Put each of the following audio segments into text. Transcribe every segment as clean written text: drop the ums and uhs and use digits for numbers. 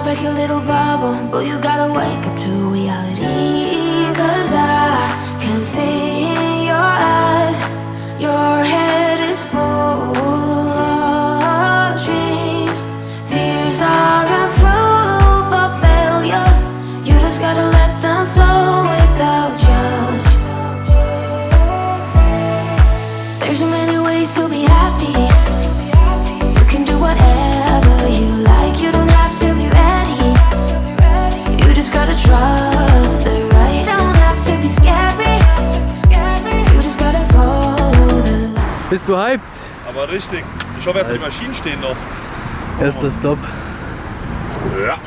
break your little bubble, but you gotta wake up to reality. 'Cause I can see in your eyes, your head is full of dreams. Tears are a proof of failure. You just gotta let them flow without judge. There's so many ways to be happy. You can do whatever you like. You don't have to be ready. You just gotta trust the right. Don't have to be scary. You just gotta follow the light. Bist du hyped? Aber richtig. Ich hoffe, erst die Maschinen stehen noch. Erster Stopp. Ja.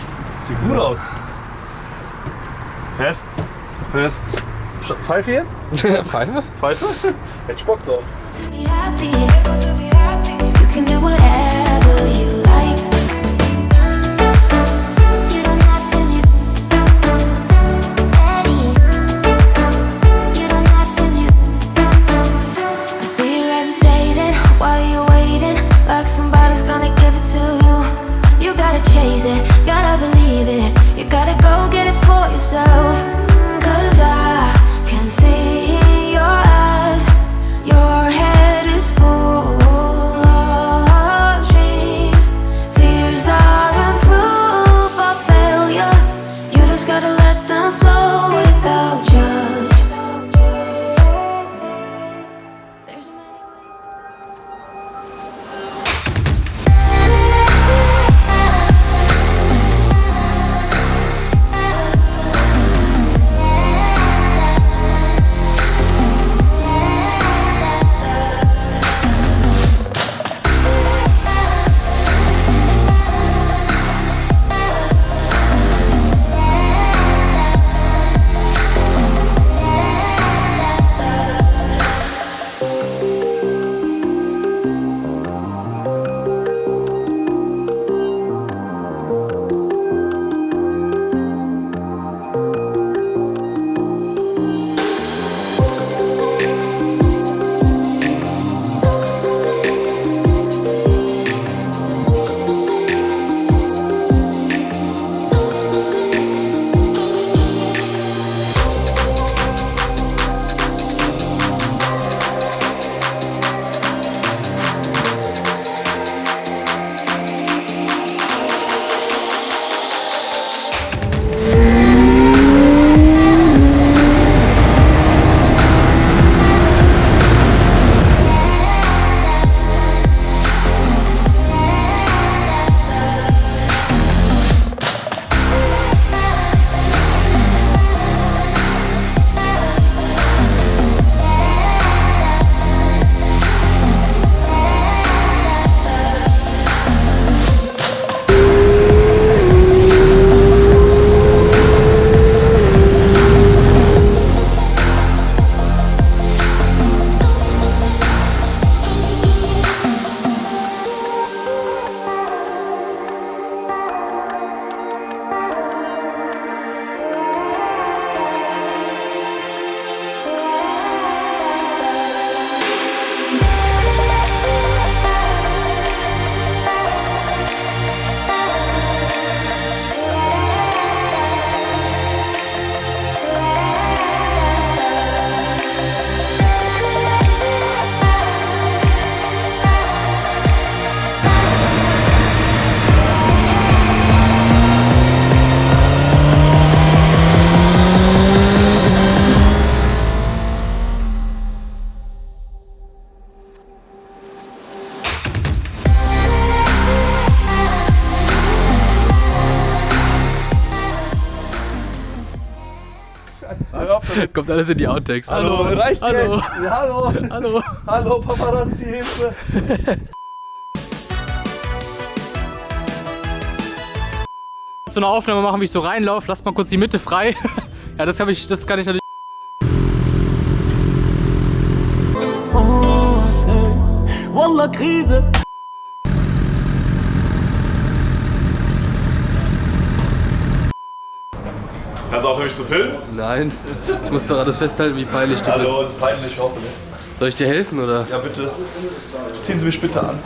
Sieht gut aus. Fest. Fest. Pfeife jetzt? Pfeife? Pfeife? Hätte ich Bock drauf. To be happy. You can do whatever you like. You don't have to be ready. You don't have to be. I see you hesitating while you're waiting, like somebody's gonna give it to you. You gotta chase it, gotta believe it. You gotta go get it for yourself. 'Cause I can see in your eyes, your head is full of dreams. Tears are a proof of failure. You just gotta let them flow without judge. There's so many ways. Kommt alles in die Outtakes. Hallo, reicht hallo. Ja, hallo. Hallo. Hallo, Paparazzi, Hilfe. So eine Aufnahme machen, wie ich so reinlaufe. Lasst mal kurz die Mitte frei. Ja, das kann ich natürlich. Wallah, Krise. Kannst du auch für mich zu filmen? Nein, ich muss doch alles festhalten, wie peinlich du bist. Hallo, ist peinlich, hoffentlich. Soll ich dir helfen, oder? Ja, bitte. Ziehen Sie mich bitte an.